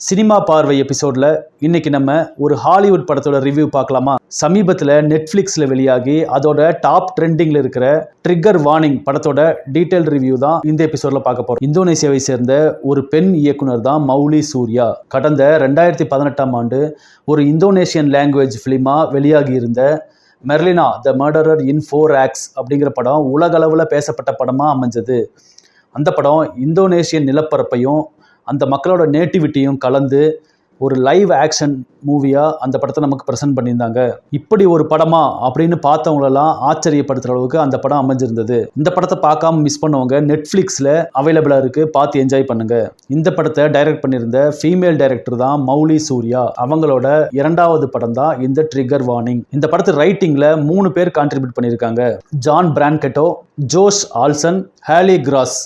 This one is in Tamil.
சினிமா பார்வை எபிசோட்ல இன்னைக்கு நம்ம ஒரு ஹாலிவுட் படத்தோட ரிவ்யூ பார்க்கலாமா? சமீபத்தில் நெட்ஃப்ளிக்ஸில் வெளியாகி அதோட டாப் ட்ரெண்டிங்ல இருக்கிற ட்ரிகர் வார்னிங் படத்தோட டீடைல் ரிவ்யூ தான் இந்த எபிசோட்ல பார்க்க போறோம். இந்தோனேசியாவை சேர்ந்த ஒரு பெண் இயக்குனர் தான் மௌலி சூர்யா. கடந்த 2018ஆம் ஆண்டு ஒரு இந்தோனேஷியன் லாங்குவேஜ் ஃபிலிமா வெளியாகி இருந்த மெர்லினா த மர்டரர் இன் 4 ஆக்ட்ஸ் அப்படிங்கிற படம் உலகளவில் பேசப்பட்ட படமாக அமைஞ்சது. அந்த படம் இந்தோனேஷியன் நிலப்பரப்பையும் அந்த மக்களோட நேட்டிவிட்டியும் கலந்து ஒரு லைவ் ஆக்ஷன் மூவியாக அந்த படத்தை நமக்கு ப்ரெசென்ட் பண்ணியிருந்தாங்க. இப்படி ஒரு படமா அப்படின்னு பார்த்தவங்களெல்லாம் ஆச்சரியப்படுத்துகிற அளவுக்கு அந்த படம் அமைஞ்சிருந்தது. இந்த படத்தை பார்க்காம மிஸ் பண்ணவங்க நெட்ஃப்ளிக்ஸில் அவைலபிளாக இருக்குது, பார்த்து என்ஜாய் பண்ணுங்க. இந்த படத்தை டைரக்ட் பண்ணியிருந்த ஃபீமேல் டைரக்டர் தான் மௌலி சூர்யா. அவங்களோட 2வது படம் தான் இந்த ட்ரிகர் வார்னிங். இந்த படத்து ரைட்டிங்கில் 3 பேர் கான்ட்ரிபியூட் பண்ணியிருக்காங்க. ஜான் பிரான்கெட்டோ, ஜோஷ் ஆல்சன், ஹேலி கிராஸ்.